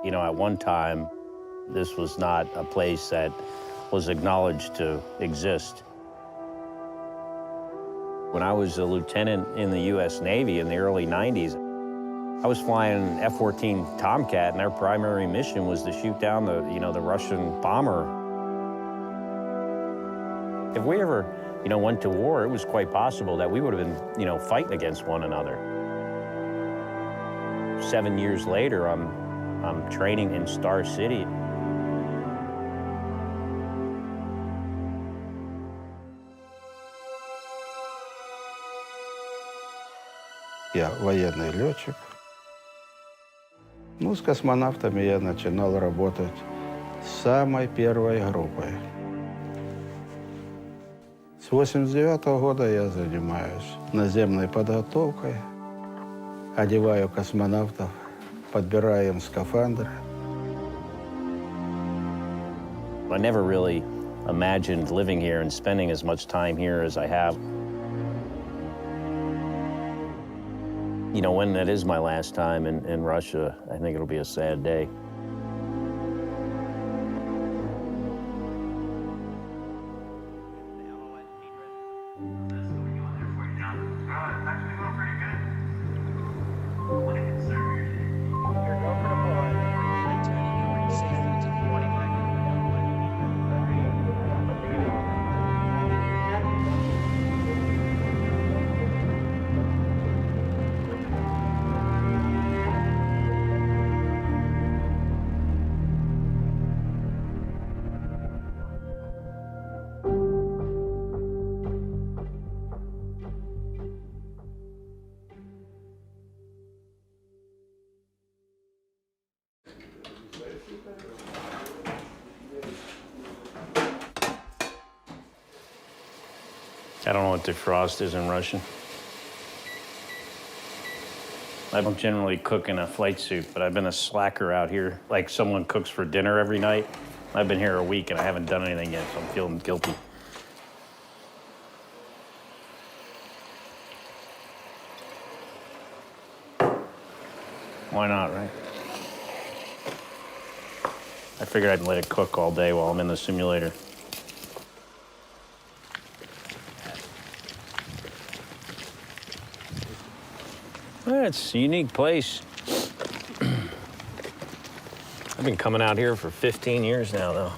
You know, at one time, this was not a place that was acknowledged to exist. When I was a lieutenant in the U.S. Navy in the early 90s, I was flying an F-14 Tomcat, and their primary mission was to shoot down the Russian bomber. If we ever, went to war, it was quite possible that we would have been, fighting against one another. 7 years later, I'm training in Star City. Я военный летчик. С космонавтами я начинал работать с самой первой группой. С 1989 года я занимаюсь наземной подготовкой, одеваю космонавтов, подбираю им скафандры. I never really imagined living here and spending as much time here as I have. When that is my last time in Russia, I think it'll be a sad day. I don't know what defrost is in Russian. I don't generally cook in a flight suit, but I've been a slacker out here. Like someone cooks for dinner every night. I've been here a week and I haven't done anything yet, so I'm feeling guilty. Why not, right? I figured I'd let it cook all day while I'm in the simulator. It's a unique place. I've been coming out here for 15 years now, though.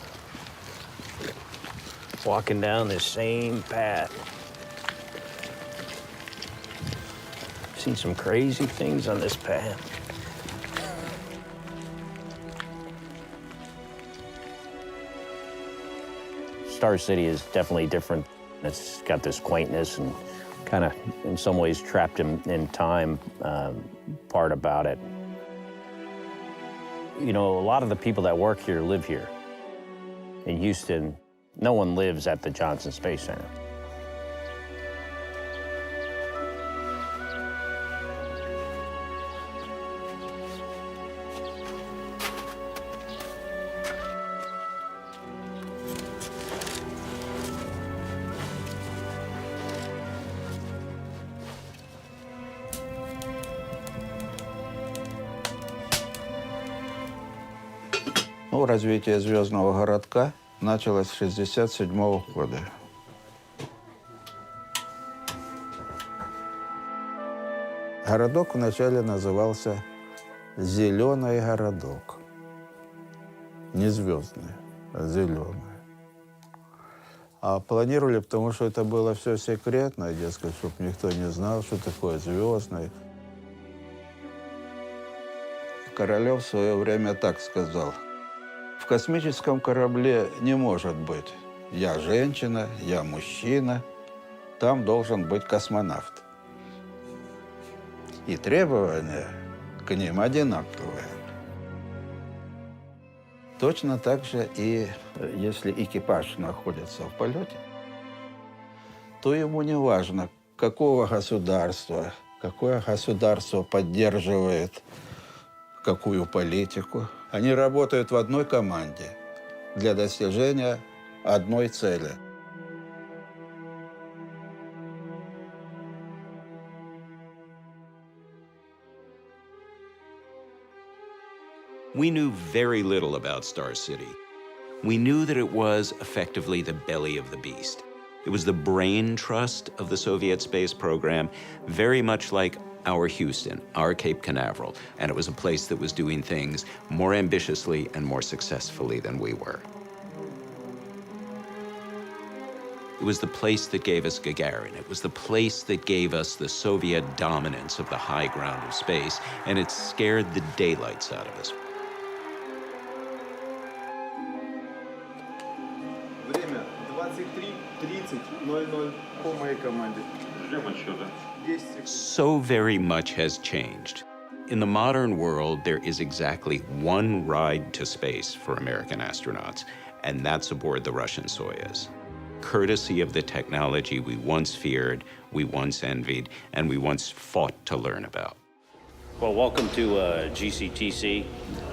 Walking down this same path. Seen some crazy things on this path. Star City is definitely different. It's got this quaintness and kind of, in some ways, trapped in time part about it. A lot of the people that work here live here. In Houston, no one lives at the Johnson Space Center. Развитие звездного городка началось с 1967 года. Городок вначале назывался «Зеленый городок». Не звездный, а зеленый. А планировали, потому что это было все секретно, дескать, чтобы никто не знал, что такое звездный. Королев в свое время так сказал: в космическом корабле не может быть «я женщина», «я мужчина», там должен быть космонавт. И требования к ним одинаковые. Точно так же и если экипаж находится в полете, то ему не важно, какое государство поддерживает какую политику. Они работают в одной команде для достижения одной цели. We knew very little about Star City. We knew that it was effectively the belly of the beast. It was the brain trust of the Soviet space program, very much like our Houston, our Cape Canaveral, and it was a place that was doing things more ambitiously and more successfully than we were. It was the place that gave us Gagarin. It was the place that gave us the Soviet dominance of the high ground of space, and it scared the daylights out of us. Время 23:30:00 по моей команде. Ждем отсчета. 10 секунд. So very much has changed. In the modern world, there is exactly one ride to space for American astronauts, and that's aboard the Russian Soyuz. Courtesy of the technology we once feared, we once envied, and we once fought to learn about. Well, welcome to GCTC,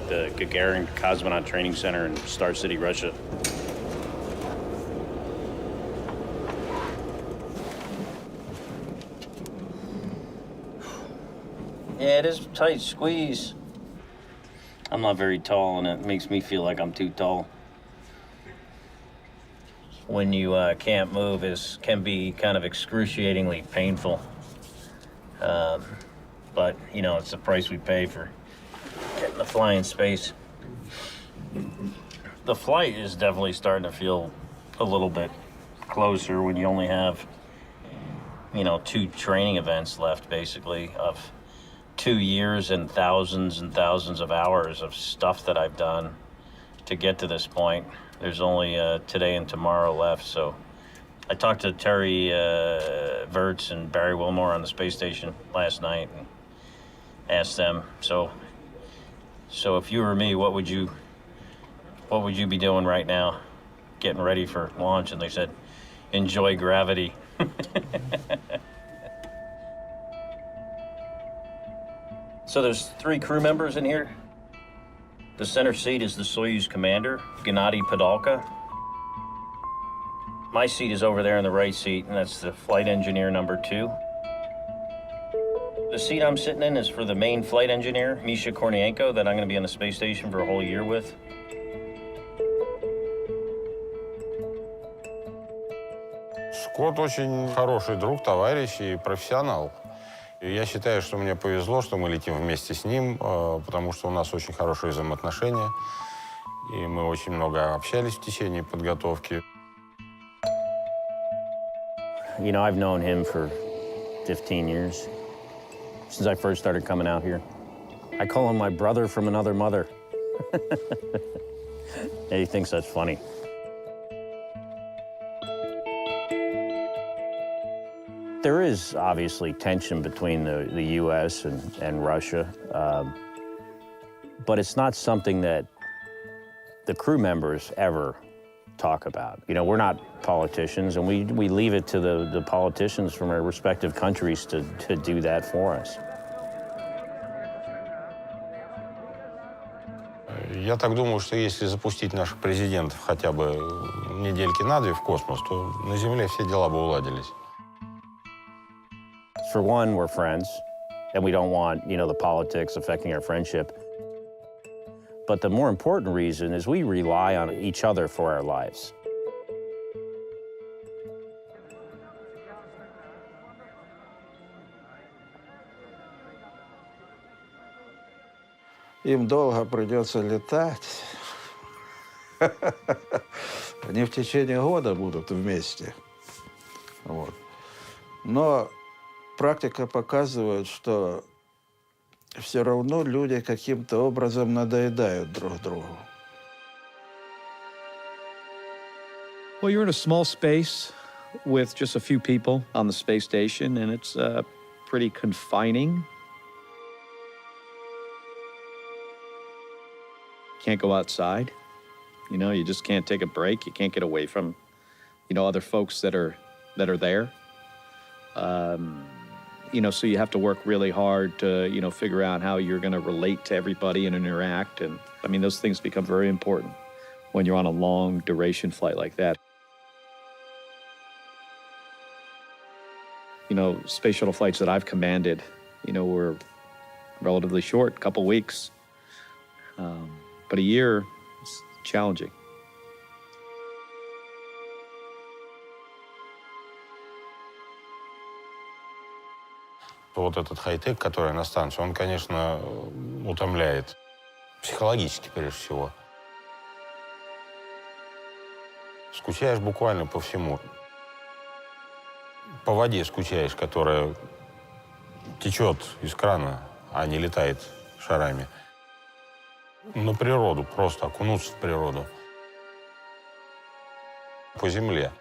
the Gagarin Cosmonaut Training Center in Star City, Russia. Yeah, it is a tight squeeze. I'm not very tall, and it makes me feel like I'm too tall. When you can't move, can be kind of excruciatingly painful. But, you know, it's the price we pay for getting to fly in space. The flight is definitely starting to feel a little bit closer when you only have, you know, 2 training events left, basically, of 2 years and thousands of hours of stuff that I've done to get to this point. There's only today and tomorrow left, so I talked to Terry Virts and Barry Wilmore on the space station last night and asked them, so if you were me, what would you be doing right now, getting ready for launch? And they said, enjoy gravity. So there's 3 crew members in here. The center seat is the Soyuz commander, Gennady Padalka. My seat is over there in the right seat, and that's the flight engineer number 2. The seat I'm sitting in is for the main flight engineer, Misha Kornienko, that I'm going to be on the space station for a whole year with. Скотт очень хороший друг, товарищ и профессионал. И я считаю, что мне повезло, что мы летим вместе с ним, потому что у нас очень хорошие взаимоотношения. И мы очень много общались в течение подготовки. You know, I've known him for 15 years, since I first started coming out here. I call him my brother from another mother. And he thinks that's funny. There is obviously tension between the U.S. and Russia, but it's not something that the crew members ever talk about. You know, we're not politicians, and we leave it to the politicians from our respective countries to do that for us. Я так думаю, что если запустить наших президентов хотя бы недельки на 2 в космос, то на Земле все дела бы уладились. For one, we're friends, and we don't want, you know, the politics affecting our friendship. But the more important reason is we rely on each other for our lives. Им долго придется летать. Они в течение года будут вместе. Вот. Но практика показывает, что все равно люди каким-то образом надоедают друг другу. Well, you're in a small space with just a few people on the space station, and it's pretty confining. Can't go outside. You know, you just can't take a break. You can't get away from, you know, other folks that are there. You know, so you have to work really hard to, you know, figure out how you're going to relate to everybody and interact. And I mean, those things become very important when you're on a long duration flight like that. You know, space shuttle flights that I've commanded, you know, were relatively short, couple weeks. But a year is challenging. Вот этот хай-тек, который на станции, он, конечно, утомляет. Психологически, прежде всего. Скучаешь буквально по всему. По воде скучаешь, которая течет из крана, а не летает шарами. На природу, просто окунуться в природу. По земле.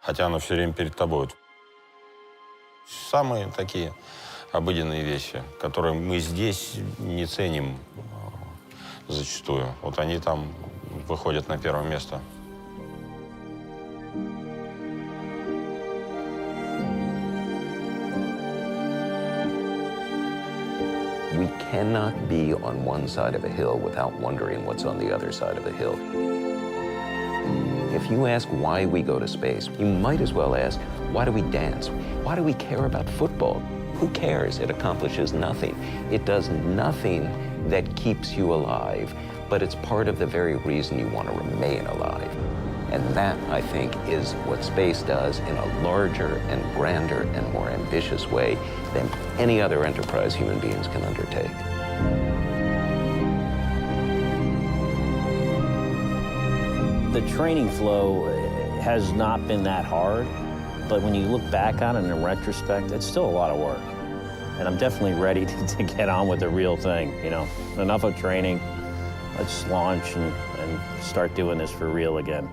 Хотя она все время перед тобой. Самые такие обыденные вещи, которые мы здесь не ценим зачастую. Вот они там выходят на первое место. We cannot be on one side of a hill without wondering what's on the other side of the hill. If you ask why we go to space, you might as well ask, why do we dance? Why do we care about football? Who cares? It accomplishes nothing. It does nothing that keeps you alive, but it's part of the very reason you want to remain alive. And that, I think, is what space does in a larger and grander and more ambitious way than any other enterprise human beings can undertake. The training flow has not been that hard, but when you look back on it in retrospect, it's still a lot of work. And I'm definitely ready to get on with the real thing, you know. Enough of training, let's launch and start doing this for real again.